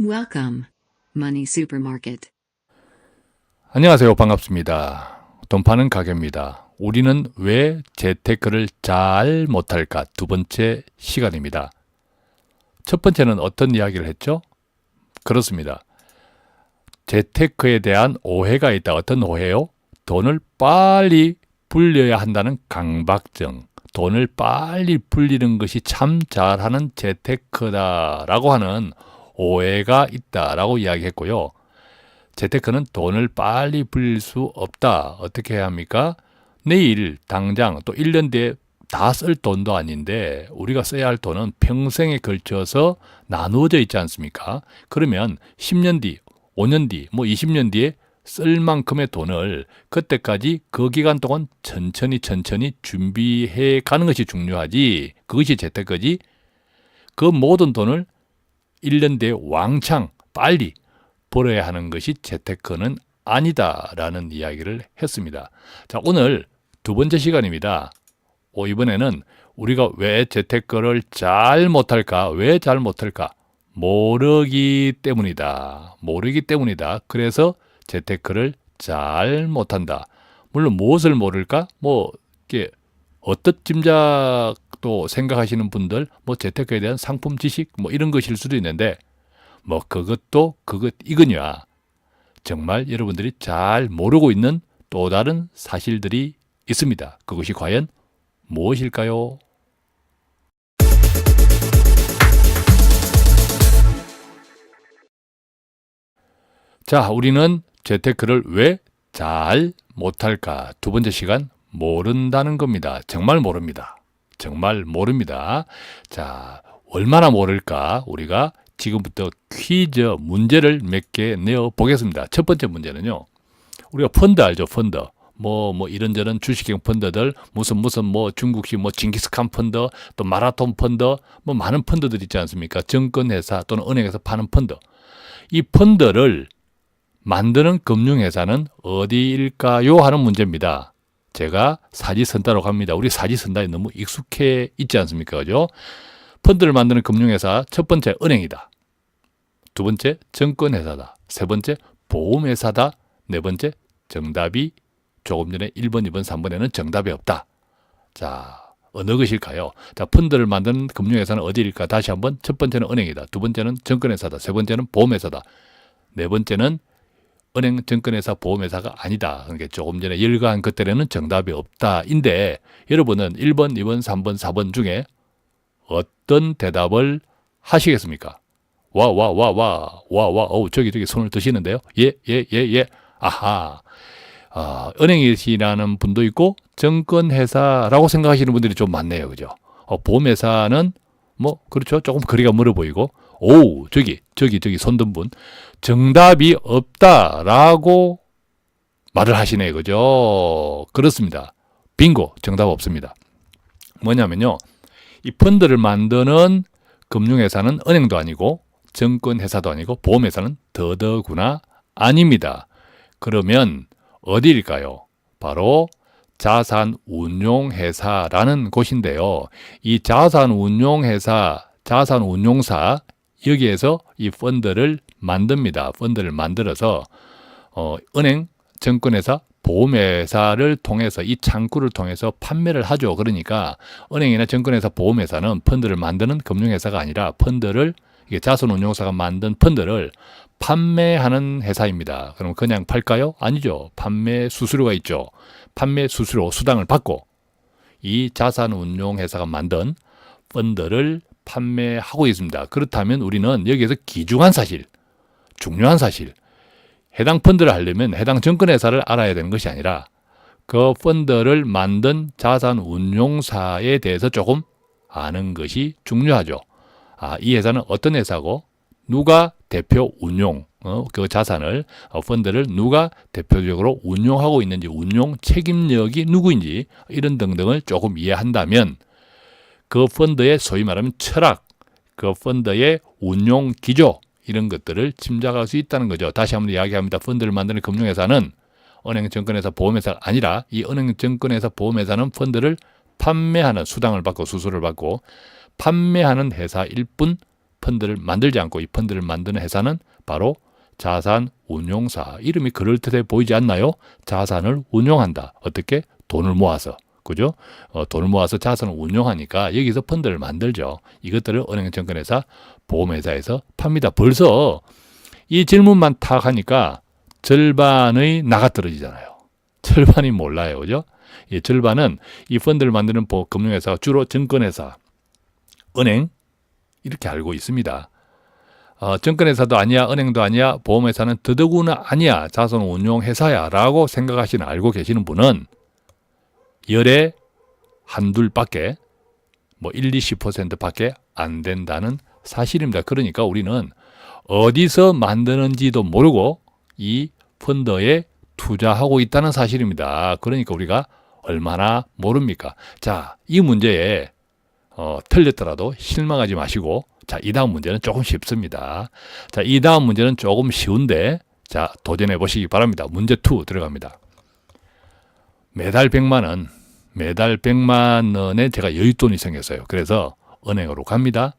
Welcome, Money Supermarket. 안녕하세요. 반갑습니다. 돈 파는 가게입니다. 우리는 왜 재테크를 잘 못할까? 두 번째 시간입니다. 첫 번째는 어떤 이야기를 했죠? 그렇습니다. 재테크에 대한 오해가 있다. 어떤 오해요? 돈을 빨리 불려야 한다는 강박증. 돈을 빨리 불리는 것이 참 잘하는 재테크다라고 하는 오해가 있다라고 이야기했고요. 재테크는 돈을 빨리 불릴 수 없다. 어떻게 해야 합니까? 내일, 당장, 또 1년 뒤에 다 쓸 돈도 아닌데 우리가 써야 할 돈은 평생에 걸쳐서 나누어져 있지 않습니까? 그러면 10년 뒤, 5년 뒤, 20년 뒤에 쓸 만큼의 돈을 그때까지 그 기간 동안 천천히 준비해 가는 것이 중요하지. 그것이 재테크지. 그 모든 돈을 1년 뒤에 왕창 빨리 벌어야 하는 것이 재테크는 아니다라는 이야기를 했습니다. 자, 오늘 두 번째 시간입니다. 이번에는 우리가 왜 재테크를 잘 못할까? 왜 잘 못할까? 모르기 때문이다. 그래서 재테크를 잘 못한다. 물론 무엇을 모를까? 이렇게 어떤 짐작도 생각하시는 분들, 재테크에 대한 상품 지식, 이런 것일 수도 있는데, 이거냐. 정말 여러분들이 잘 모르고 있는 또 다른 사실들이 있습니다. 그것이 과연 무엇일까요? 자, 우리는 재테크를 왜 잘 못할까? 두 번째 시간, 모른다는 겁니다. 정말 모릅니다. 자, 얼마나 모를까? 우리가 지금부터 퀴즈 문제를 몇 개 내어 보겠습니다. 첫 번째 문제는요. 우리가 펀드 알죠? 펀드. 이런저런 주식형 펀드들, 무슨 중국식 징기스칸 펀드, 또 마라톤 펀드, 많은 펀드들 있지 않습니까? 증권회사 또는 은행에서 파는 펀드. 이 펀드를 만드는 금융회사는 어디일까요? 하는 문제입니다. 제가 사지선다라고 합니다. 우리 사지선다에 너무 익숙해 있지 않습니까? 그죠? 펀드를 만드는 금융회사, 첫 번째 은행이다. 두 번째 증권회사다. 세 번째 보험회사다. 네 번째 정답이 조금 전에 1번, 2번, 3번에는 정답이 없다. 자, 어느 것일까요? 자, 펀드를 만드는 금융회사는 어디일까? 다시 한번, 첫 번째는 은행이다. 두 번째는 증권회사다. 세 번째는 보험회사다. 네 번째는 은행, 증권회사, 보험회사가 아니다. 그러니까 조금 전에 열거한 것들에는 정답이 없다인데 여러분은 1번, 2번, 3번, 4번 중에 어떤 대답을 하시겠습니까? 저기 손을 드시는데요. 예. 아하. 은행이시라는 분도 있고 증권회사라고 생각하시는 분들이 좀 많네요. 그죠? 보험회사는 그렇죠. 조금 거리가 멀어 보이고 저기 손든 분 정답이 없다라고 말을 하시네요. 그죠? 그렇습니다. 빙고. 정답 없습니다. 뭐냐면요. 이 펀드를 만드는 금융회사는 은행도 아니고 증권회사도 아니고 보험회사는 더더구나 아닙니다. 그러면 어디일까요? 바로 자산운용회사라는 곳인데요. 이 자산운용사 여기에서 이 펀드를 만듭니다. 펀드를 만들어서 은행, 증권회사, 보험회사를 통해서 이 창구를 통해서 판매를 하죠. 그러니까 은행이나 증권회사, 보험회사는 펀드를 만드는 금융회사가 아니라 이게 자산운용사가 만든 펀드를 판매하는 회사입니다. 그럼 그냥 팔까요? 아니죠. 판매 수수료가 있죠. 판매 수수료 수당을 받고 이 자산운용회사가 만든 펀드를 판매하고 있습니다. 그렇다면 우리는 여기에서 중요한 사실, 해당 펀드를 하려면 해당 증권회사를 알아야 되는 것이 아니라 그 펀드를 만든 자산운용사에 대해서 조금 아는 것이 중요하죠. 이 회사는 어떤 회사고 누가 대표 운용, 그 자산을, 펀드를 누가 대표적으로 운용하고 있는지, 운용 책임력이 누구인지 이런 등등을 조금 이해한다면 그 펀드의 소위 말하면 철학, 그 펀드의 운용 기조 이런 것들을 짐작할 수 있다는 거죠. 다시 한번 이야기합니다. 펀드를 만드는 금융회사는 은행, 증권회사, 보험회사가 아니라 이 은행, 증권회사, 보험회사는 펀드를 판매하는 수당을 받고 수수료를 받고 판매하는 회사일 뿐 펀드를 만들지 않고 이 펀드를 만드는 회사는 바로 자산운용사. 이름이 그럴듯해 보이지 않나요? 자산을 운용한다. 어떻게? 돈을 모아서. 그죠? 돈을 모아서 자산을 운용하니까 여기서 펀드를 만들죠. 이것들을 은행, 증권회사, 보험회사에서 팝니다. 벌써 이 질문만 탁 하니까 절반의 나가 떨어지잖아요. 절반이 몰라요. 그죠? 이 절반은 이 펀드를 만드는 금융회사가 주로 증권회사, 은행 이렇게 알고 있습니다. 증권회사도 아니야, 은행도 아니야, 보험회사는 더더구나 아니야, 자산운용회사야 라고 생각하시는, 알고 계시는 분은 열에 한둘밖에, 뭐 1, 20%밖에 안 된다는 사실입니다. 그러니까 우리는 어디서 만드는지도 모르고 이 펀드에 투자하고 있다는 사실입니다. 그러니까 우리가 얼마나 모릅니까? 자, 이 문제에 틀렸더라도 실망하지 마시고, 자, 이 다음 문제는 조금 쉽습니다. 자, 이 다음 문제는 조금 쉬운데, 자, 도전해 보시기 바랍니다. 문제 2 들어갑니다. 매달 100만 원, 매달 100만 원에 제가 여윳돈이 생겼어요. 그래서 은행으로 갑니다.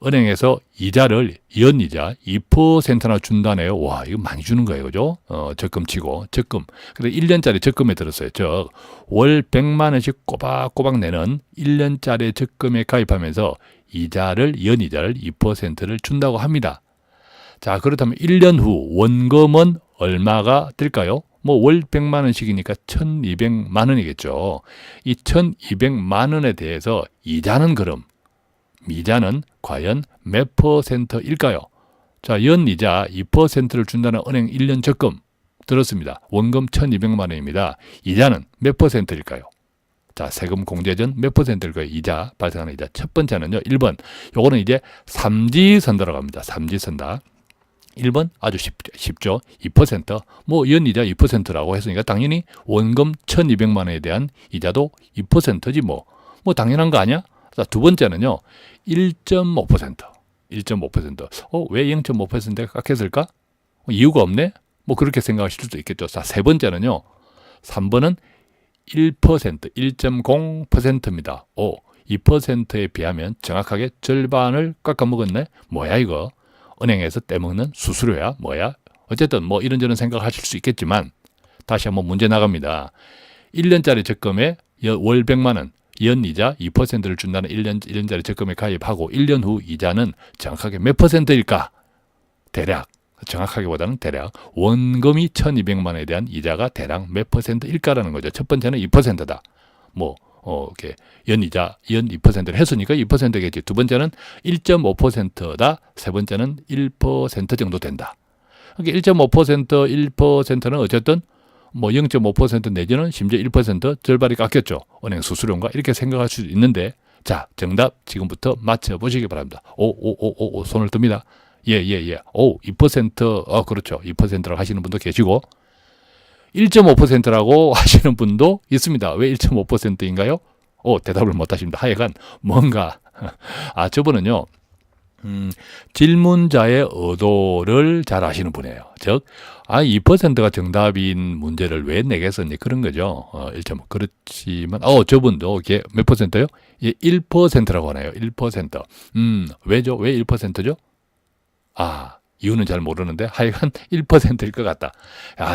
은행에서 이자를, 연이자 2%나 준다네요. 와, 이거 많이 주는 거예요. 그죠? 적금 치고, 적금. 근데 1년짜리 적금에 들었어요. 즉, 월 100만 원씩 꼬박꼬박 내는 1년짜리 적금에 가입하면서 이자를, 연이자를 2%를 준다고 합니다. 자, 그렇다면 1년 후 원금은 얼마가 될까요? 뭐 월 100만 원씩이니까 1200만 원이겠죠. 이 1200만 원에 대해서 이자는 그럼, 미자는 과연 몇 %일까요? 자, 연이자 2%를 준다는 은행 1년 적금 들었습니다. 원금 1200만 원입니다. 이자는 몇 %일까요? 자, 세금 공제 전 몇 %일까요? 이자, 발생하는 이자. 첫 번째는요, 1번. 요거는 이제 삼지선다라고 합니다. 삼지선다. 1번 아주 쉽죠. 2%. 뭐 연이자 2%라고 했으니까 당연히 원금 1200만 원에 대한 이자도 2%지 뭐. 뭐 당연한 거 아니야? 자, 두 번째는요. 1.5%. 1.5%. 왜 0.5%가 깎였을까? 이유가 없네? 뭐 그렇게 생각하실 수도 있겠죠. 자, 세 번째는요. 3번은 1%, 1.0%입니다. 2%에 비하면 정확하게 절반을 깎아먹었네? 뭐야 이거? 은행에서 떼먹는 수수료야? 뭐야? 어쨌든 뭐 이런저런 생각하실 수 있겠지만 다시 한번 문제 나갑니다. 1년짜리 적금에 월 100만 원, 연이자 2%를 준다는 1년짜리 적금에 가입하고 1년 후 이자는 정확하게 몇 %일까? 대략, 정확하게보다는 대략 원금이 1200만 원에 대한 이자가 대략 몇 %일까라는 거죠. 첫 번째는 2%다. 뭐 이렇게 연이자, 연 2%를 했으니까 2%겠지. 두 번째는 1.5%다. 세 번째는 1% 정도 된다. 그러니까 1.5%, 1%는 어쨌든 뭐 0.5% 내지는 심지어 1% 절반이 깎였죠. 은행 수수료인가? 이렇게 생각할 수 있는데, 자, 정답 지금부터 맞춰보시기 바랍니다. 오, 손을 듭니다. 예. 2%, 그렇죠. 2%라고 하시는 분도 계시고, 1.5%라고 하시는 분도 있습니다. 왜 1.5%인가요? 대답을 못 하십니다. 하여간 뭔가 저분은요. 질문자의 의도를 잘 아시는 분이에요. 즉, 2%가 정답인 문제를 왜 내겠었니? 그런 거죠. 1.5. 그렇지만, 저분도 이게 몇 %요? 예, 1%라고 하네요. 1%. 왜죠? 왜 1%죠? 이유는 잘 모르는데 하여간 1%일 것 같다.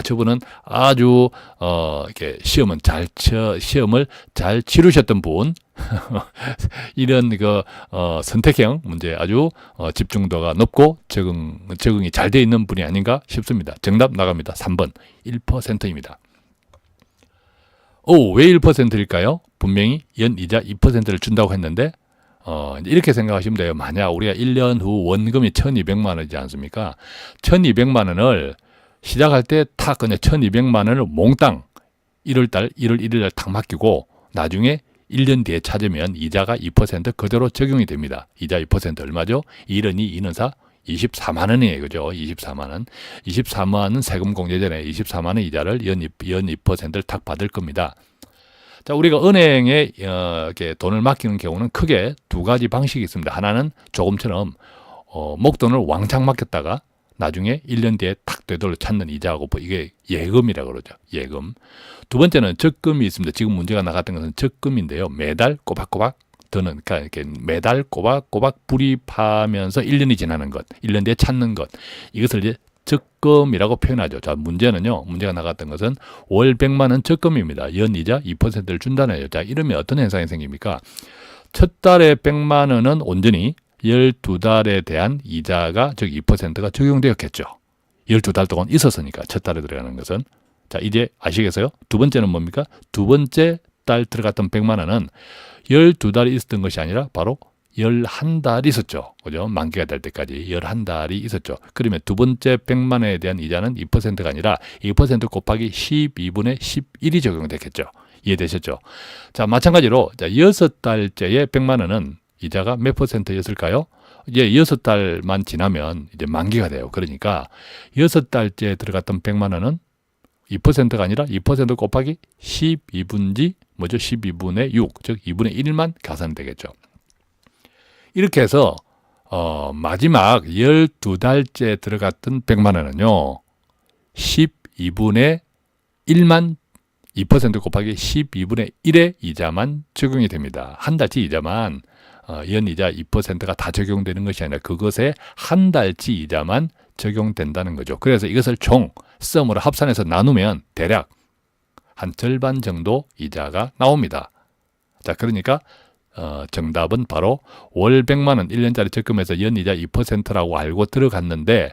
저분은 아주 이렇게 시험을 잘 치르셨던 분. 이런 선택형 문제 아주 집중도가 높고 적응이 잘 돼 있는 분이 아닌가 싶습니다. 정답 나갑니다. 3번 1%입니다. 왜 1%일까요? 분명히 연이자 2%를 준다고 했는데 이렇게 생각하시면 돼요. 만약 우리가 1년 후 원금이 1200만 원이지 않습니까? 1200만 원을 시작할 때 탁 그냥 1200만 원을 몽땅 1월 1일 탁 맡기고 나중에 1년 뒤에 찾으면 이자가 2% 그대로 적용이 됩니다. 이자 2% 얼마죠? 1원이 2는 24만 원이에요. 그죠? 24만 원. 24만 원은 세금 공제 전에 24만 원 이자를 연 2%를 탁 받을 겁니다. 자, 우리가 은행에 이렇게 돈을 맡기는 경우는 크게 두 가지 방식이 있습니다. 하나는 조금처럼 목돈을 왕창 맡겼다가 나중에 1년 뒤에 탁 되돌려 찾는 이자하고 이게 예금이라고 그러죠. 예금. 두 번째는 적금이 있습니다. 지금 문제가 나갔던 것은 적금인데요. 매달 꼬박꼬박 드는, 그러니까 이렇게 매달 꼬박꼬박 불입하면서 1년이 지나는 것, 1년 뒤에 찾는 것, 이것을 이제 적금이라고 표현하죠. 자, 문제는요, 문제가 나갔던 것은 월 100만 원 적금입니다. 연이자 2%를 준다네요. 자, 이러면 어떤 현상이 생깁니까? 첫 달에 100만 원은 온전히 12달에 대한 이자가, 즉 2%가 적용되었겠죠. 12달 동안 있었으니까, 첫 달에 들어가는 것은. 자, 이제 아시겠어요? 두 번째는 뭡니까? 두 번째 달 들어갔던 100만 원은 12달이 있었던 것이 아니라 바로 11달이 있었죠. 그죠? 만기가 될 때까지 11달이 있었죠. 그러면 두 번째 100만 원에 대한 이자는 2%가 아니라 2% 곱하기 12분의 11이 적용되겠죠. 이해되셨죠? 자, 마찬가지로 6달째의 100만 원은 이자가 몇 %였을까요? 이제 6달만 지나면 이제 만기가 돼요. 그러니까 6달째 들어갔던 100만 원은 2%가 아니라 2% 곱하기 12분지 뭐죠? 12분의 6, 즉 2분의 1만 가산되겠죠. 이렇게 해서 마지막 12달째 들어갔던 100만 원은요. 12분의 1만 2% 곱하기 12분의 1의 이자만 적용이 됩니다. 한 달치 이자만 연이자 2%가 다 적용되는 것이 아니라 그것에 한 달치 이자만 적용된다는 거죠. 그래서 이것을 총 썸으로 합산해서 나누면 대략 한 절반 정도 이자가 나옵니다. 자, 그러니까 정답은 바로 월 100만 원 1년짜리 적금에서 연이자 2%라고 알고 들어갔는데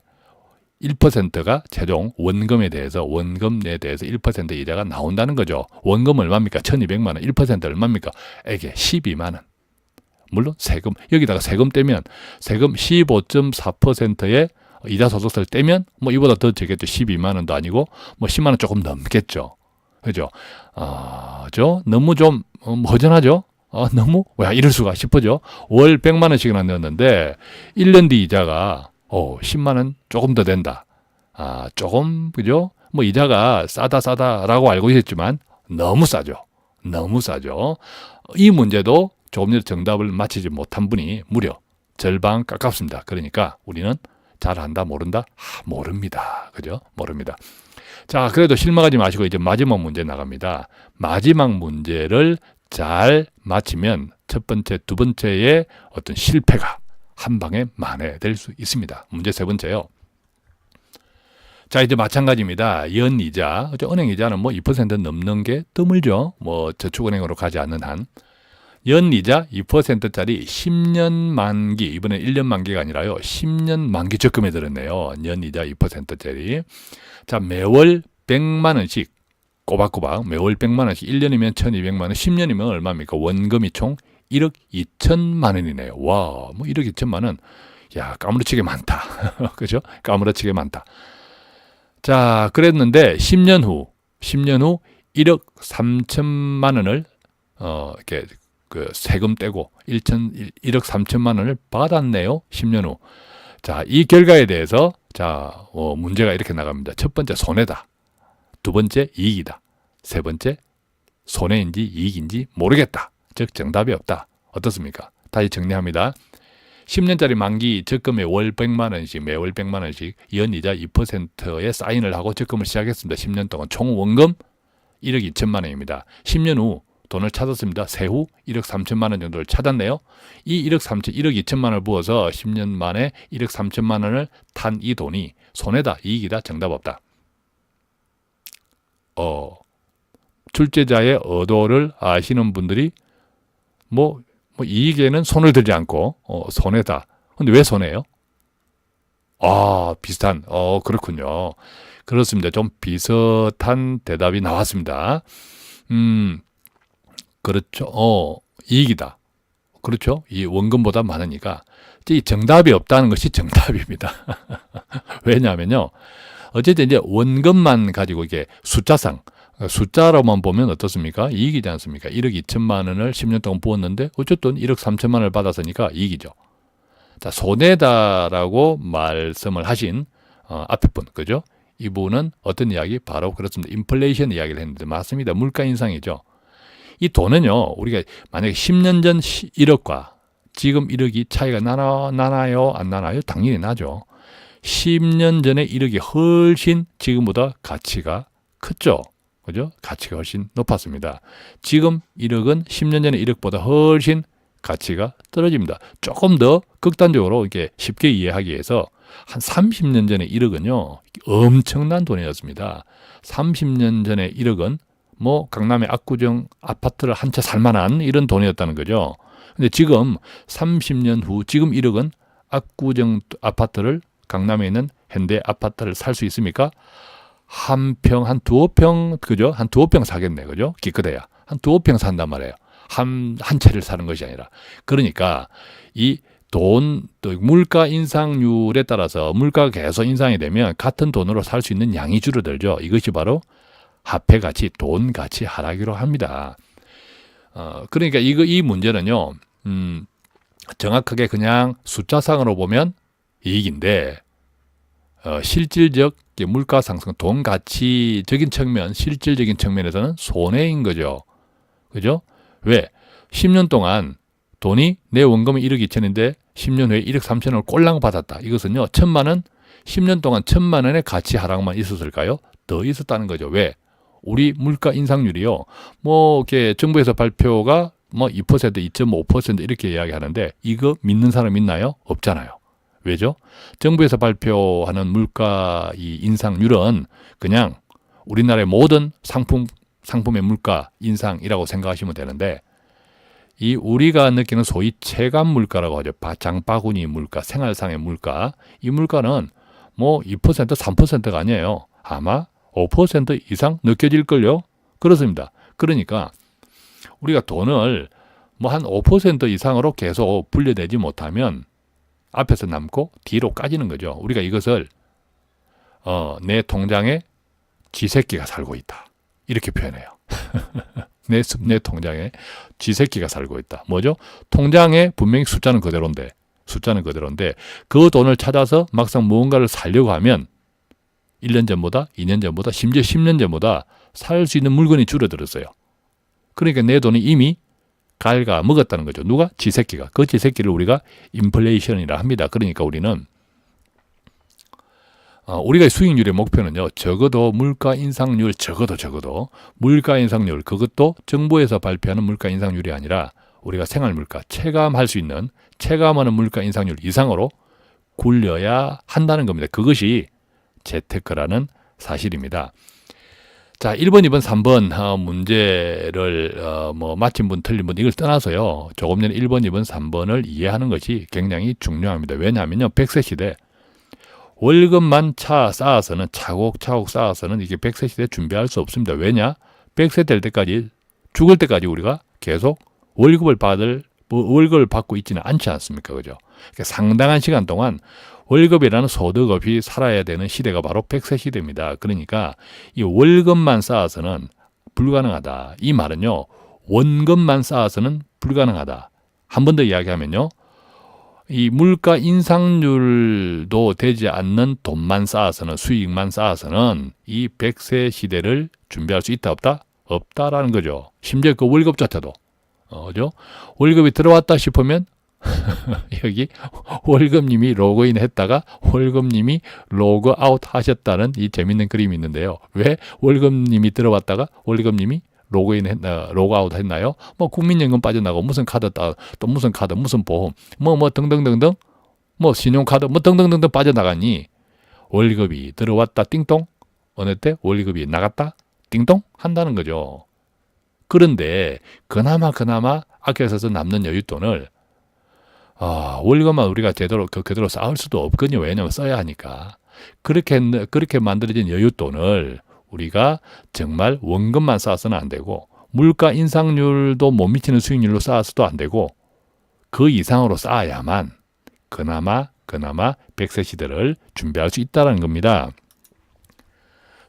1%가 최종 원금에 대해서 1% 이자가 나온다는 거죠. 원금 얼마입니까? 1200만 원. 1% 얼마입니까? 이게 12만 원. 물론 세금, 여기다가 세금 떼면 세금 15.4%의 이자 소득세를 떼면 뭐 이보다 더 적겠죠. 12만 원도 아니고 뭐 10만 원 조금 넘겠죠. 그죠? 너무 좀 허전하죠? 너무 왜 이럴 수가 싶어죠. 월 100만 원씩이나 넣었는데 1년 뒤 이자가 10만 원 조금 더 된다. 조금 그죠? 뭐 이자가 싸다라고 알고 있었지만 너무 싸죠. 너무 싸죠. 이 문제도 조금 전에 정답을 맞히지 못한 분이 무려 절반 가깝습니다. 그러니까 우리는 잘한다 모른다? 모릅니다. 그죠? 모릅니다. 자, 그래도 실망하지 마시고 이제 마지막 문제 나갑니다. 마지막 문제를 잘 맞히면 첫 번째, 두 번째의 어떤 실패가 한 방에 만회될 수 있습니다. 문제 세 번째요. 자, 이제 마찬가지입니다. 연이자, 은행이자는 뭐 2% 넘는 게 드물죠. 뭐 저축은행으로 가지 않는 한. 연이자 2%짜리 10년 만기, 이번에 1년 만기가 아니라요. 10년 만기 적금에 들었네요. 연이자 2%짜리. 자, 매월 100만 원씩 꼬박꼬박 매월 100만 원씩 1년이면 1200만 원, 10년이면 얼마입니까? 원금이 총 1억 2천만 원이네요. 와, 뭐 1억 2천만 원. 야, 까무러치게 많다. 그죠? 까무러치게 많다. 자, 그랬는데 10년 후 1억 3천만 원을 이렇게 그 세금 떼고 1억 3천만 원을 받았네요. 10년 후. 자, 이 결과에 대해서 문제가 이렇게 나갑니다. 첫 번째 손해다. 두 번째 이익이다. 세 번째 손해인지 이익인지 모르겠다. 즉 정답이 없다. 어떻습니까? 다시 정리합니다. 10년짜리 만기 적금에 월 100만 원씩 매월 100만 원씩 연이자 2%에 사인을 하고 적금을 시작했습니다. 10년 동안 총 원금 1억 2천만 원입니다. 10년 후 돈을 찾았습니다. 세후 1억 3천만 원 정도를 찾았네요. 이 1억 2천만 원을 부어서 10년 만에 1억 3천만 원을 탄 이 돈이 손해다, 이익이다, 정답 없다. 출제자의 의도를 아시는 분들이 뭐 이익에는 손을 들지 않고 손해다. 근데 왜 손해예요? 비슷한. 그렇군요. 그렇습니다. 좀 비슷한 대답이 나왔습니다. 그렇죠. 이익이다. 그렇죠. 이 원금보다 많으니까 이 정답이 없다는 것이 정답입니다. 왜냐하면요. 어쨌든 이제 원금만 가지고 이게 숫자로만 보면 어떻습니까? 이익이지 않습니까? 1억 2천만 원을 10년 동안 부었는데 어쨌든 1억 3천만 원을 받았으니까 이익이죠. 자, 손해다라고 말씀을 하신 앞에 분, 그죠? 이분은 어떤 이야기? 바로 그렇습니다. 인플레이션 이야기를 했는데 맞습니다. 물가 인상이죠. 이 돈은요, 우리가 만약에 10년 전 1억과 지금 1억이 차이가 나나요? 안 나나요? 당연히 나죠. 10년 전에 1억이 훨씬 지금보다 가치가 컸죠. 그죠? 가치가 훨씬 높았습니다. 지금 1억은 10년 전에 1억보다 훨씬 가치가 떨어집니다. 조금 더 극단적으로 이렇게 쉽게 이해하기 위해서 한 30년 전에 1억은요, 엄청난 돈이었습니다. 30년 전에 1억은 뭐 강남의 압구정 아파트를 한 채 살만한 이런 돈이었다는 거죠. 근데 지금 30년 후 지금 1억은 압구정 아파트를 강남에 있는 현대 아파트를 살 수 있습니까? 한 두어 평, 그죠? 한 두어 평 사겠네, 그죠? 기껏해야. 한 두어 평 산단 말이에요. 한 채를 사는 것이 아니라. 그러니까 이 또 물가 인상률에 따라서 물가가 계속 인상이 되면 같은 돈으로 살 수 있는 양이 줄어들죠. 이것이 바로 화폐 가치, 돈 가치 하락이라고 합니다. 그러니까 이 문제는요, 정확하게 그냥 숫자상으로 보면 이익인데, 실질적 물가 상승, 돈 가치적인 측면, 실질적인 측면에서는 손해인 거죠. 그죠? 왜? 10년 동안 돈이 내 원금이 1억 2천인데 10년 후에 1억 3천을 꼴랑 받았다. 이것은요, 1,000만 원, 10년 동안 1,000만 원의 가치 하락만 있었을까요? 더 있었다는 거죠. 왜? 우리 물가 인상률이요, 뭐, 이렇게 정부에서 발표가 뭐 2%, 2.5% 이렇게 이야기하는데, 이거 믿는 사람 있나요? 없잖아요. 왜죠? 정부에서 발표하는 물가 이 인상률은 그냥 우리나라의 모든 상품의 물가 인상이라고 생각하시면 되는데, 이 우리가 느끼는 소위 체감 물가라고 하죠. 장바구니 물가, 생활상의 물가. 이 물가는 뭐 2%, 3%가 아니에요. 아마 5% 이상 느껴질걸요? 그렇습니다. 그러니까 우리가 돈을 뭐 한 5% 이상으로 계속 불려내지 못하면 앞에서 남고 뒤로 까지는 거죠. 우리가 이것을 내 통장에 쥐새끼가 살고 있다, 이렇게 표현해요. 내 통장에 쥐새끼가 살고 있다. 뭐죠? 통장에 분명히 숫자는 그대로인데 그 돈을 찾아서 막상 무언가를 살려고 하면 1년 전보다, 2년 전보다, 심지어 10년 전보다 살 수 있는 물건이 줄어들었어요. 그러니까 내 돈이 이미 갉아 먹었다는 거죠. 누가? 쥐새끼가. 그 쥐새끼를 우리가 인플레이션이라 합니다. 그러니까 우리는 우리가 수익률의 목표는요, 적어도 물가 인상률, 적어도 물가 인상률, 그것도 정부에서 발표하는 물가 인상률이 아니라 우리가 생활 물가, 체감하는 물가 인상률 이상으로 굴려야 한다는 겁니다. 그것이 재테크라는 사실입니다. 자, 1번, 2번, 3번 문제를 맞힌 분, 틀린 분 이걸 떠나서요, 조금 전에 1번, 2번, 3번을 이해하는 것이 굉장히 중요합니다. 왜냐하면요, 100세 시대 월급만 쌓아서는, 차곡차곡 쌓아서는 이게 100세 시대에 준비할 수 없습니다. 왜냐? 100세 될 때까지, 죽을 때까지 우리가 계속 월급을 받고 있지는 않지 않습니까? 그죠? 그러니까 상당한 시간 동안 월급이라는 소득 없이 살아야 되는 시대가 바로 100세 시대입니다. 그러니까 이 월급만 쌓아서는 불가능하다. 이 말은요, 원금만 쌓아서는 불가능하다. 한 번 더 이야기하면요, 이 물가 인상률도 되지 않는 돈만 쌓아서는, 수익만 쌓아서는 이 100세 시대를 준비할 수 있다, 없다? 없다라는 거죠. 심지어 그 월급조차도. 그죠? 월급이 들어왔다 싶으면 여기 월급님이 로그인 했다가 월급님이 로그아웃 하셨다는 이 재밌는 그림이 있는데요. 왜 월급님이 들어왔다가 월급님이 로그아웃 했나요? 뭐 국민연금 빠져나가고 무슨 카드 또 무슨 카드, 무슨 보험, 뭐 등등등등, 뭐 신용카드 뭐 등등등등 빠져나가니 월급이 들어왔다 띵동, 어느 때 월급이 나갔다 띵동 한다는 거죠. 그런데 그나마 아껴 써서 남는 여윳돈을 월급만 우리가 그대로 쌓을 수도 없거든요. 왜냐하면 써야 하니까. 그렇게 만들어진 여윳돈을 우리가 정말 원금만 쌓아서는 안 되고, 물가 인상률도 못 미치는 수익률로 쌓아서도 안 되고, 그 이상으로 쌓아야만 그나마 100세 시대를 준비할 수 있다는 겁니다.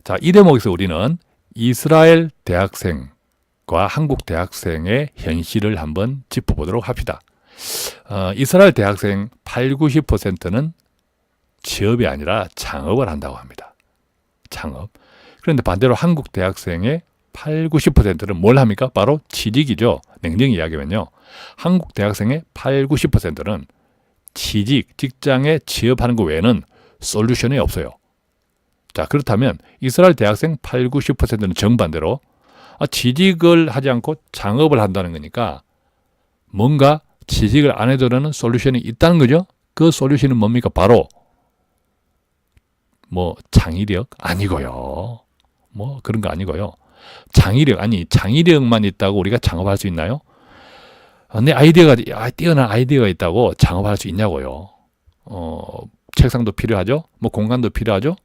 자, 이 대목에서 우리는 이스라엘 대학생과 한국 대학생의 현실을 한번 짚어보도록 합시다. 이스라엘 대학생 80-90%는 취업이 아니라 창업을 한다고 합니다. 창업. 그런데 반대로 한국 대학생의 80-90%는 뭘 합니까? 바로 취직이죠. 냉정히 이야기하면요, 한국 대학생의 80-90%는 직장에 취업하는 것 외에는 솔루션이 없어요. 자, 그렇다면 이스라엘 대학생 8, 90%는 정반대로 취직을 하지 않고 창업을 한다는 거니까 뭔가 취직을 안 해도라는 솔루션이 있다는 거죠. 그 솔루션은 뭡니까? 바로 창의력 아니고요. 그런 거 아니고요. 창의력만 있다고 우리가 창업할 수 있나요? 내 뛰어난 아이디어가 있다고 창업할 수 있냐고요. 책상도 필요하죠. 공간도 필요하죠.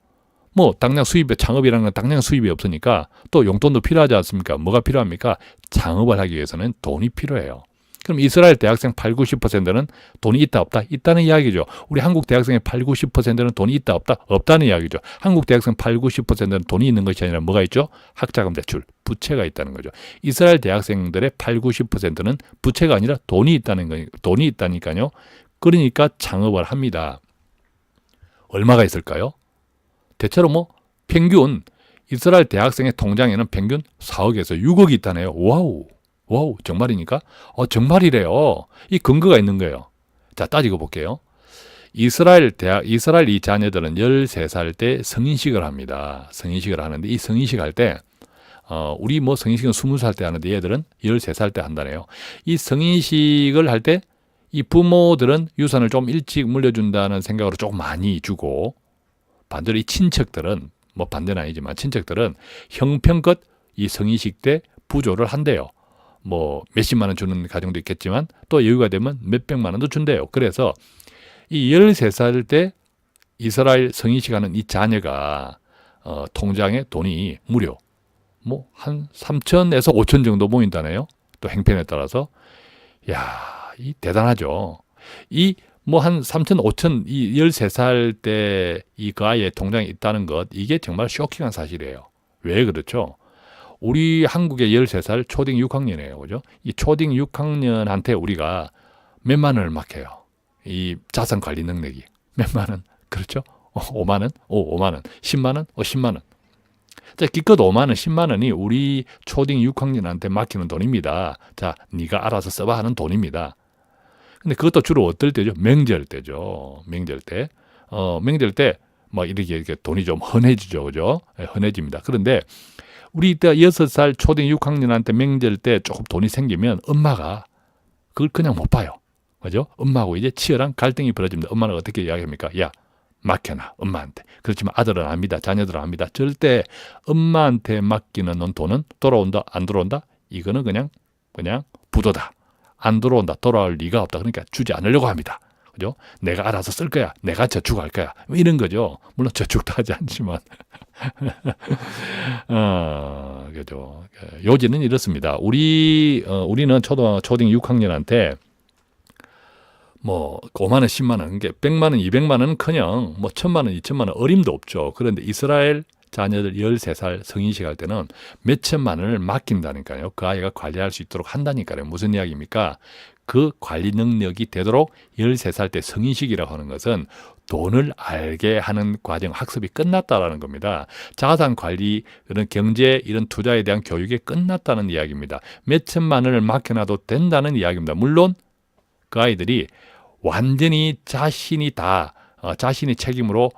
당장 창업이라는 건 당장 수입이 없으니까 또 용돈도 필요하지 않습니까? 뭐가 필요합니까? 창업을 하기 위해서는 돈이 필요해요. 그럼 이스라엘 대학생 8, 90%는 돈이 있다 없다? 있다는 이야기죠. 우리 한국 대학생의 8, 90%는 돈이 있다 없다? 없다는 이야기죠. 한국 대학생 8, 90%는 돈이 있는 것이 아니라 뭐가 있죠? 학자금 대출, 부채가 있다는 거죠. 이스라엘 대학생들의 8, 90%는 부채가 아니라 돈이 있다니까요. 그러니까 창업을 합니다. 얼마가 있을까요? 대체로 평균 이스라엘 대학생의 통장에는 평균 4억에서 6억이 있다네요. 와우, 정말입니까? 정말이래요. 이 근거가 있는 거예요. 자, 따지고 볼게요. 이스라엘 이 자녀들은 13살 때 성인식을 합니다. 성인식을 하는데 이 성인식 할 때, 우리 성인식은 20살 때 하는데 얘들은 13살 때 한다네요. 이 성인식을 할 때 이 부모들은 유산을 좀 일찍 물려준다는 생각으로 조금 많이 주고, 반대로 이 친척들은, 반대는 아니지만 친척들은 형편껏 이 성인식 때 부조를 한대요. 몇십만 원 주는 가정도 있겠지만 또 여유가 되면 몇백만 원도 준대요. 그래서 이 13살 때 이스라엘 성인식 하는 이 자녀가 통장에 돈이 무려 한 3천에서 5천 정도 모인다네요. 또 행편에 따라서. 이 대단하죠. 한 3천, 5천, 이 13살 때 그 아이의 통장에 있다는 것, 이게 정말 쇼킹한 사실이에요. 왜 그렇죠? 우리 한국의 13살 초딩 6학년이에요. 그죠? 이 초딩 6학년한테 우리가 몇만 원을 맡겨요. 이 자산 관리 능력이. 몇만 원? 그렇죠? 5만 원? 5만 원. 10만 원? 10만 원. 자, 기껏 5만 원, 10만 원이 우리 초딩 6학년한테 맡기는 돈입니다. 자, 네가 알아서 써봐 하는 돈입니다. 근데 그것도 주로 어떨 때죠? 명절 때죠. 명절 때. 명절 때 이렇게 돈이 좀 흔해지죠. 그죠? 흔해집니다. 그런데 우리 이때 6살 초등 6학년한테 명절 때 조금 돈이 생기면 엄마가 그걸 그냥 못 봐요. 그죠? 엄마하고 이제 치열한 갈등이 벌어집니다. 엄마는 어떻게 이야기합니까? 야, 맡겨놔, 엄마한테. 그렇지만 아들은 압니다. 자녀들은 압니다. 절대 엄마한테 맡기는 돈은 돌아온다, 안 돌아온다? 이거는 그냥 부도다. 안 돌아온다, 돌아올 리가 없다. 그러니까 주지 않으려고 합니다. 그죠? 내가 알아서 쓸 거야. 내가 저축할 거야. 이런 거죠. 물론 저축도 하지 않지만. 그죠. 요지는 이렇습니다. 우리는 초등 6학년한테 5만 원, 10만 원, 100만 원, 200만 원은 커녕 1000만 원, 2000만 원 어림도 없죠. 그런데 이스라엘 자녀들 13살 성인식 할 때는 몇천만 원을 맡긴다니까요. 그 아이가 관리할 수 있도록 한다니까요. 무슨 이야기입니까? 그 관리 능력이 되도록 13살 때 성인식이라고 하는 것은 돈을 알게 하는 과정, 학습이 끝났다라는 겁니다. 자산 관리, 이런 경제, 이런 투자에 대한 교육이 끝났다는 이야기입니다. 몇천만 원을 맡겨놔도 된다는 이야기입니다. 물론 그 아이들이 완전히 자신이 책임으로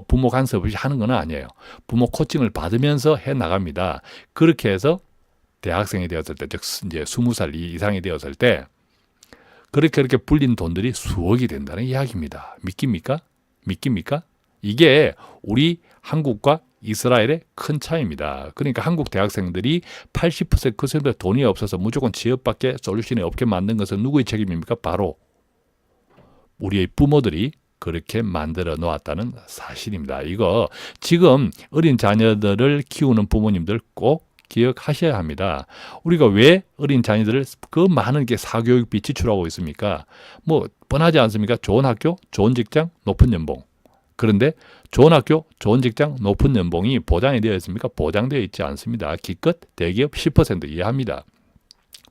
부모 간섭 없이 하는 건 아니에요. 부모 코칭을 받으면서 해 나갑니다. 그렇게 해서 대학생이 되었을 때, 즉 이제 20살 이상이 되었을 때 그렇게 불린 돈들이 수억이 된다는 이야기입니다. 믿깁니까? 이게 우리 한국과 이스라엘의 큰 차이입니다. 그러니까 한국 대학생들이 80% 돈이 없어서 무조건 취업밖에 솔루션이 없게 만든 것은 누구의 책임입니까? 바로 우리의 부모들이 그렇게 만들어 놓았다는 사실입니다. 이거 지금 어린 자녀들을 키우는 부모님들 꼭 기억하셔야 합니다. 우리가 왜 어린 자녀들을 그 많은 게 사교육비 지출하고 있습니까? 뻔하지 않습니까? 좋은 학교, 좋은 직장, 높은 연봉. 그런데 좋은 학교, 좋은 직장, 높은 연봉이 보장이 되어 있습니까? 보장되어 있지 않습니다. 기껏 대기업 10% 이해합니다.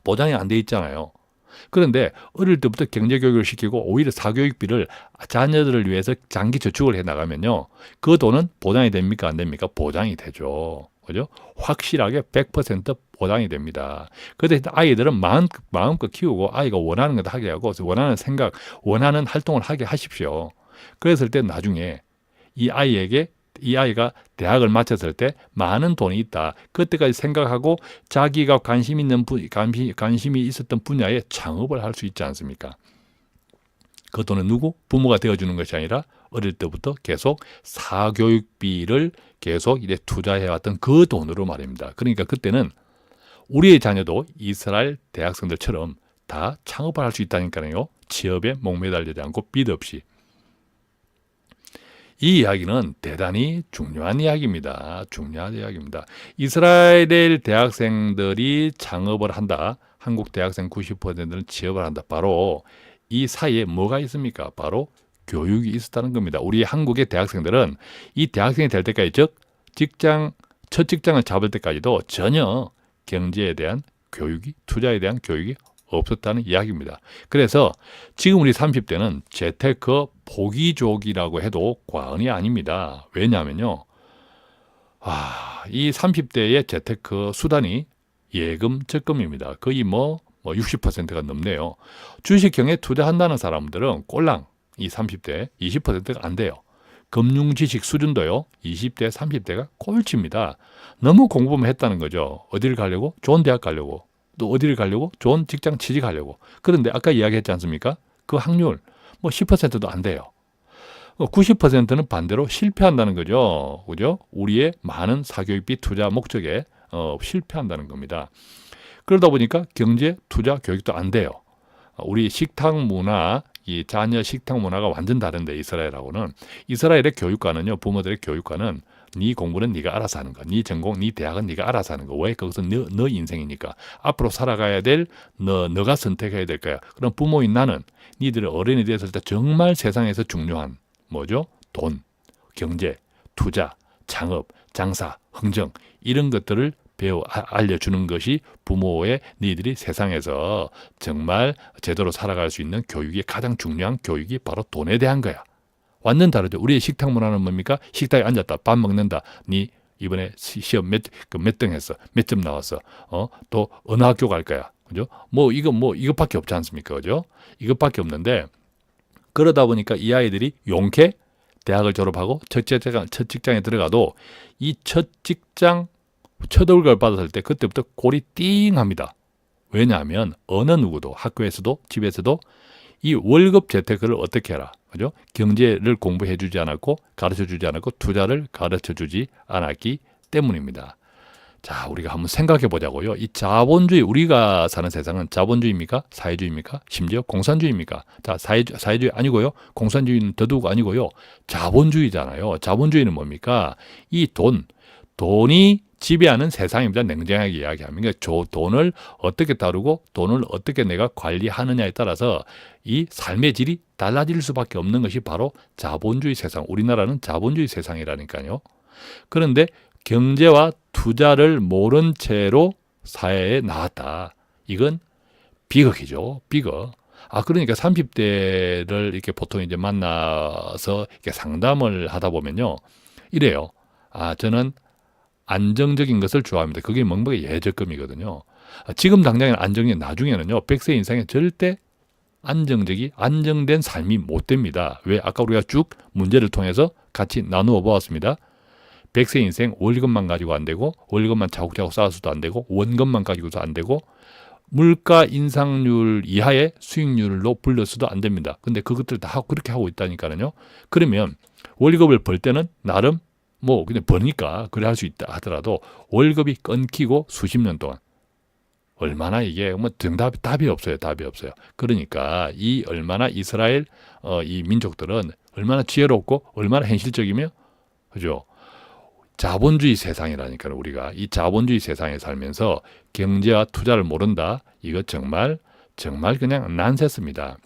보장이 안 돼 있잖아요. 그런데 어릴 때부터 경제교육을 시키고 오히려 사교육비를 자녀들을 위해서 장기 저축을 해 나가면요. 그 돈은 보장이 됩니까? 안 됩니까? 보장이 되죠. 그죠? 확실하게 100% 보장이 됩니다. 그런데 아이들은 마음껏 키우고 아이가 원하는 것 하게 하고 원하는 생각, 원하는 활동을 하게 하십시오. 그랬을 때 나중에 이 아이가 대학을 마쳤을 때 많은 돈이 있다. 그때까지 생각하고 자기가 관심이 있었던 분야에 창업을 할 수 있지 않습니까? 그 돈은 누구? 부모가 되어주는 것이 아니라 어릴 때부터 계속 사교육비를 계속 이제 투자해왔던 그 돈으로 말입니다. 그러니까 그때는 우리의 자녀도 이스라엘 대학생들처럼 다 창업을 할 수 있다니까요. 취업에 목매달리지 않고 빚 없이. 이 이야기는 대단히 중요한 이야기입니다. 중요한 이야기입니다. 이스라엘 대학생들이 창업을 한다. 한국 대학생 90%는 취업을 한다. 바로 이 사이에 뭐가 있습니까? 바로 교육이 있었다는 겁니다. 우리 한국의 대학생들은 이 대학생이 될 때까지, 즉 첫 직장을 잡을 때까지도 전혀 경제에 대한 교육이, 투자에 대한 교육이 없었다는 이야기입니다. 그래서 지금 우리 30대는 재테크 포기족이라고 해도 과언이 아닙니다. 왜냐하면요, 이 30대의 재테크 수단이 예금, 적금입니다. 거의 60%가 넘네요. 주식형에 투자한다는 사람들은 꼴랑 이 30대 20%가 안 돼요. 금융 지식 수준도요, 20대, 30대가 꼴찌입니다. 너무 공부만 했다는 거죠. 어디를 가려고? 좋은 대학 가려고. 또 어디를 가려고? 좋은 직장 취직하려고. 그런데 아까 이야기했지 않습니까? 그 확률 10%도 안 돼요. 90%는 반대로 실패한다는 거죠. 그죠? 우리의 많은 사교육비 투자 목적에 실패한다는 겁니다. 그러다 보니까 경제, 투자, 교육도 안 돼요. 우리 식탁 문화, 이 자녀 식탁 문화가 완전 다른데, 이스라엘하고는. 이스라엘의 교육과는요, 부모들의 교육과는 네 공부는 네가 알아서 하는 거, 네 전공, 네 대학은 네가 알아서 하는 거. 왜? 그것은 너 인생이니까. 앞으로 살아가야 될 너가 선택해야 될 거야. 그럼 부모인 나는 니들의 어른이 되었을 때 정말 세상에서 중요한 뭐죠? 돈, 경제, 투자, 창업, 장사, 흥정, 이런 것들을 알려주는 것이 부모의 니들이 세상에서 정말 제대로 살아갈 수 있는 교육이, 가장 중요한 교육이 바로 돈에 대한 거야. 완전 다르죠. 우리의 식탁 문화는 뭡니까? 식탁에 앉았다, 밥 먹는다. 니 이번에 시험 몇 등 했어? 몇 점 나왔어? 또 어느 학교 갈 거야? 그죠? 이것밖에 없지 않습니까? 그죠? 이것밖에 없는데, 그러다 보니까 이 아이들이 용케 대학을 졸업하고 첫 직장에 들어가도 이 첫 직장 첫 월급을 받았을 때 그때부터 골이 띵합니다. 왜냐하면 어느 누구도, 학교에서도 집에서도 이 월급 재테크를 어떻게 해라, 그죠? 경제를 공부해 주지 않았고, 가르쳐 주지 않았고, 투자를 가르쳐 주지 않았기 때문입니다. 자, 우리가 한번 생각해 보자고요. 이 자본주의, 우리가 사는 세상은 자본주의입니까? 사회주의입니까? 심지어 공산주의입니까? 자, 사회주의 아니고요. 공산주의는 더더욱 아니고요. 자본주의잖아요. 자본주의는 뭡니까? 이 돈이 지배하는 세상입니다. 냉정하게 이야기하면. 그러니까 돈을 어떻게 다루고 돈을 어떻게 내가 관리하느냐에 따라서 이 삶의 질이 달라질 수밖에 없는 것이 바로 자본주의 세상. 우리나라는 자본주의 세상이라니까요. 그런데 경제와 투자를 모른 채로 사회에 나왔다. 이건 비극이죠. 비극. 그러니까 30대를 이렇게 보통 이제 만나서 이렇게 상담을 하다 보면요, 이래요. 저는 안정적인 것을 좋아합니다. 그게 뭔가 예적금이거든요. 지금 당장에는 안정이, 나중에는요, 100세 인생에 절대 안정된 삶이 못 됩니다. 왜? 아까 우리가 쭉 문제를 통해서 같이 나누어 보았습니다. 100세 인생 월급만 가지고 안 되고, 월급만 차곡차곡 쌓아서도 안 되고, 원금만 가지고도 안 되고, 물가 인상률 이하의 수익률로 불려서도 안 됩니다. 근데 그것들 다 그렇게 하고 있다니까요. 그러면 월급을 벌 때는 나름 그냥 버니까 그래 할 수 있다 하더라도, 월급이 끊기고 수십 년 동안 얼마나 이게 답이 없어요. 답이 없어요. 그러니까 얼마나 이스라엘 이 민족들은 얼마나 지혜롭고 얼마나 현실적이며, 그죠? 자본주의 세상이라니까요. 우리가 이 자본주의 세상에 살면서 경제와 투자를 모른다. 이거 정말 그냥 난세습니다.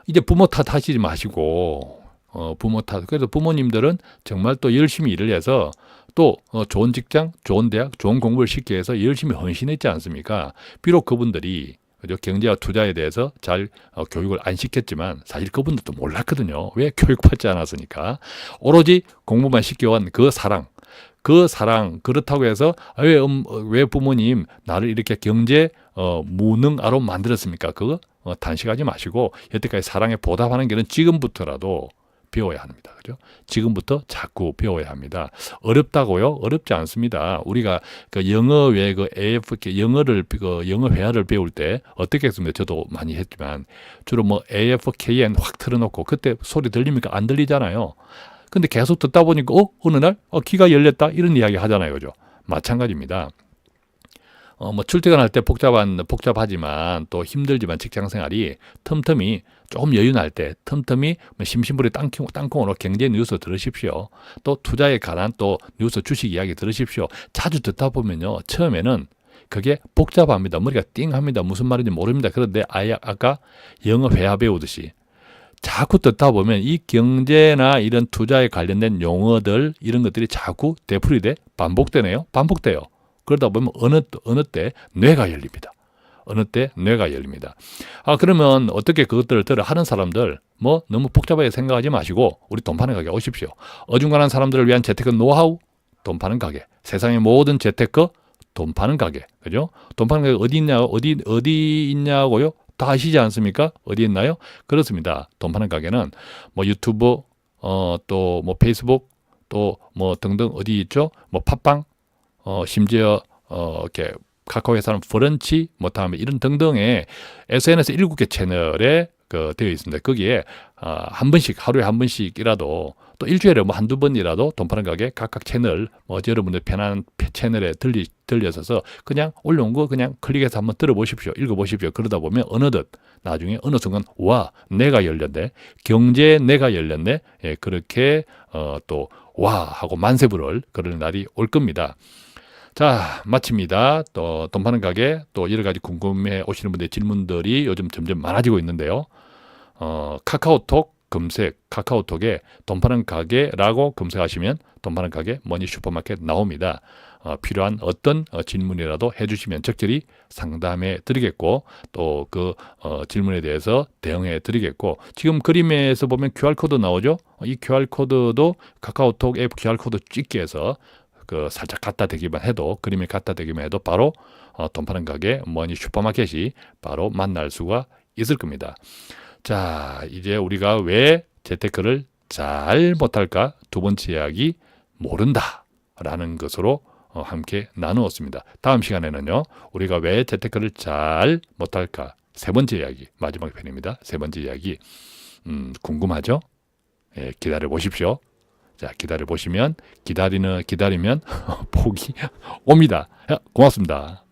이제 부모 탓하시지 마시고, 부모 탓. 그래서 부모님들은 정말 또 열심히 일을 해서 또 좋은 직장, 좋은 대학, 좋은 공부를 시키기 위해서 열심히 헌신했지 않습니까? 비록 그분들이, 그죠, 경제와 투자에 대해서 잘 교육을 안 시켰지만 사실 그분들도 몰랐거든요. 왜? 교육받지 않았으니까. 오로지 공부만 시켜온 그 사랑, 그렇다고 해서 왜 부모님 나를 이렇게 경제 무능아로 만들었습니까? 그거 단식하지 마시고 여태까지 사랑에 보답하는 길은 지금부터라도 배워야 합니다. 그죠? 지금부터 자꾸 배워야 합니다. 어렵다고요? 어렵지 않습니다. 우리가 그 영어 외에 그 AFK 영어를 그 영어 회화를 배울 때 어떻게 했습니까? 저도 많이 했지만 주로 뭐 AFKN 확 틀어놓고 그때 소리 들립니까? 안 들리잖아요. 근데 계속 듣다 보니까 어느 날 귀가 열렸다 이런 이야기 하잖아요. 그죠? 마찬가지입니다. 뭐 출퇴근할 때 복잡하지만 또 힘들지만 직장 생활이 틈틈이 조금 여유 날 때 틈틈이 뭐 심심풀이 땅콩으로 경제 뉴스 들으십시오. 또 투자에 관한 또 뉴스 주식 이야기 들으십시오. 자주 듣다 보면요. 처음에는 그게 복잡합니다. 머리가 띵합니다. 무슨 말인지 모릅니다. 그런데 아까 영어 회화 배우듯이 자꾸 듣다 보면 이 경제나 이런 투자에 관련된 용어들 이런 것들이 자꾸 되풀이돼 반복되네요. 반복돼요. 그러다 보면 어느 때 뇌가 열립니다. 어느 때 뇌가 열립니다. 그러면 어떻게 그것들을 들어 하는 사람들 뭐 너무 복잡하게 생각하지 마시고 우리 돈 파는 가게 오십시오. 어중간한 사람들을 위한 재테크 노하우 돈 파는 가게. 세상의 모든 재테크 돈 파는 가게. 그죠? 돈 파는 가게 어디 있냐고요? 다 아시지 않습니까? 어디 있나요? 그렇습니다. 돈 파는 가게는 뭐 유튜브 또 뭐 페이스북 또 뭐 등등 어디 있죠? 뭐 팟빵 심지어 이렇게 카카오 회사는 브런치 다음에 이런 등등의 SNS 7개 채널에 되어 있습니다. 거기에 한 번씩 하루에 한 번씩이라도 또 일주일에 뭐 한두 번이라도 돈 파는 가게 각각 채널 여러분들 편한 채널에 들려서 그냥 올려온 거 그냥 클릭해서 한번 들어보십시오. 읽어보십시오. 그러다 보면 어느덧 나중에 어느 순간 와 내가 열렸네. 경제 내가 열렸네. 예, 그렇게 또 와 하고 만세부를 그러는 날이 올 겁니다. 자, 마칩니다. 또 돈 파는 가게 또 여러 가지 궁금해 오시는 분들의 질문들이 요즘 점점 많아지고 있는데요. 카카오톡 검색, 카카오톡에 돈 파는 가게라고 검색하시면 돈 파는 가게 머니 슈퍼마켓 나옵니다. 필요한 어떤 질문이라도 해주시면 적절히 상담해 드리겠고 또 그 질문에 대해서 대응해 드리겠고 지금 그림에서 보면 QR코드 나오죠? 이 QR코드도 카카오톡 앱 QR코드 찍기 해서 살짝 갖다 대기만 해도 그림을 갖다 대기만 해도 바로 돈 파는 가게 머니 슈퍼마켓이 바로 만날 수가 있을 겁니다. 자, 이제 우리가 왜 재테크를 잘 못할까? 두 번째 이야기 모른다 라는 것으로 함께 나누었습니다. 다음 시간에는요. 우리가 왜 재테크를 잘 못할까? 세 번째 이야기 마지막 편입니다. 세 번째 이야기 궁금하죠? 예, 기다려 보십시오. 자, 기다려 보시면 기다리면 복이 옵니다. 고맙습니다.